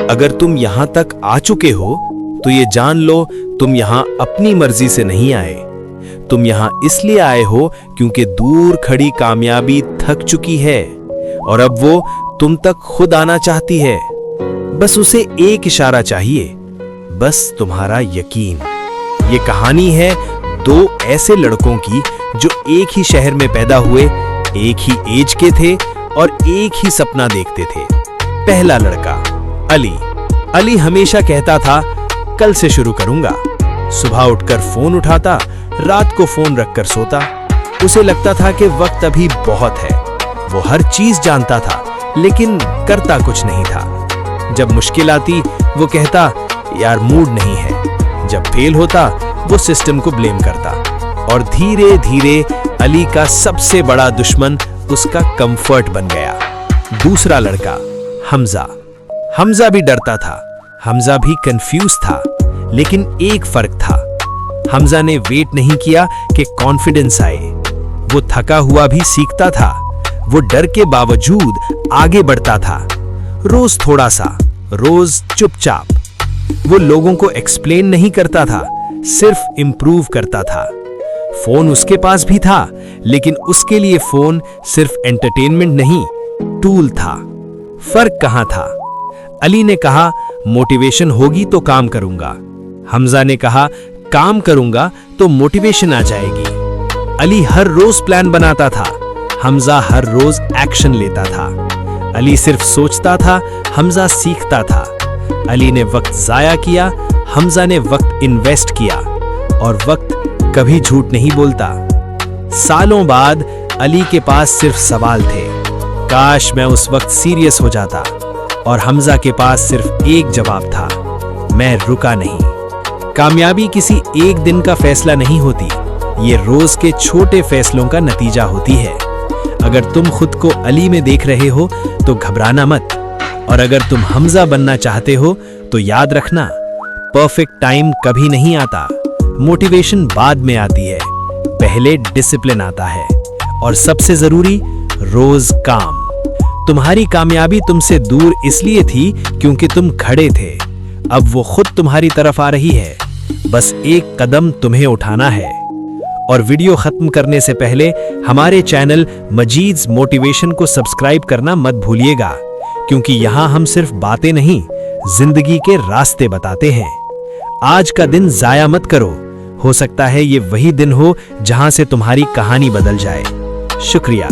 अगर तुम यहां तक आ चुके हो तो ये जान लो, तुम यहां अपनी मर्जी से नहीं आए। तुम यहां इसलिए आए हो क्योंकि दूर खड़ी कामयाबी थक चुकी है और अब वो तुम तक खुद आना चाहती है। बस उसे एक इशारा चाहिए, बस तुम्हारा यकीन। ये कहानी है दो ऐसे लड़कों की जो एक ही शहर में पैदा हुए, एक ही एज के थे और एक ही सपना देखते थे। पहला लड़का अली हमेशा कहता था कल से शुरू करूंगा। सुबह उठकर फोन उठाता, रात को फोन रखकर सोता। उसे लगता था कि वक्त अभी बहुत है। वो हर चीज जानता था लेकिन करता कुछ नहीं था। जब मुश्किल आती वो कहता यार मूड नहीं है। जब फेल होता वो सिस्टम को ब्लेम करता और धीरे धीरे अली का सबसे बड़ा दुश्मन उसका कंफर्ट बन गया। दूसरा लड़का हमजा भी डरता था, हमजा भी कंफ्यूज था, लेकिन एक फर्क था। हमजा ने वेट नहीं किया कि कॉन्फिडेंस आए। वो थका हुआ भी सीखता था। वो डर के बावजूद आगे बढ़ता था, रोज थोड़ा सा, रोज चुपचाप। वो लोगों को एक्सप्लेन नहीं करता था, सिर्फ इंप्रूव करता था। फोन उसके पास भी था, लेकिन उसके लिए फोन सिर्फ एंटरटेनमेंट नहीं, टूल था। फर्क कहां था? अली ने कहा मोटिवेशन होगी तो काम करूंगा। हमजा ने कहा काम करूंगा तो मोटिवेशन आ जाएगी। अली हर रोज प्लान बनाता था, हमजा हर रोज एक्शन लेता था। अली सिर्फ सोचता था, हमजा सीखता था। अली ने वक्त जाया किया, हमजा ने वक्त इन्वेस्ट किया, और वक्त कभी झूठ नहीं बोलता। सालों बाद अली के पास सिर्फ सवाल थे, काश मैं उस वक्त सीरियस हो जाता। और हमजा के पास सिर्फ एक जवाब था, मैं रुका नहीं। कामयाबी किसी एक दिन का फैसला नहीं होती, ये रोज के छोटे फैसलों का नतीजा होती है। अगर तुम खुद को अली में देख रहे हो तो घबराना मत, और अगर तुम हमजा बनना चाहते हो तो याद रखना, परफेक्ट टाइम कभी नहीं आता। मोटिवेशन बाद में आती है, पहले डिसिप्लिन आता है, और सबसे जरूरी रोज काम। तुम्हारी कामयाबी तुमसे दूर इसलिए थी क्योंकि तुम खड़े थे। अब वो खुद तुम्हारी तरफ आ रही है, बस एक कदम तुम्हें उठाना है। और वीडियो खत्म करने से पहले हमारे चैनल मजीद्स मोटिवेशन को सब्सक्राइब करना मत भूलिएगा, क्योंकि यहां हम सिर्फ बातें नहीं, जिंदगी के रास्ते बताते हैं। आज का दिन जाया मत करो, हो सकता है ये वही दिन हो जहां से तुम्हारी कहानी बदल जाए। शुक्रिया।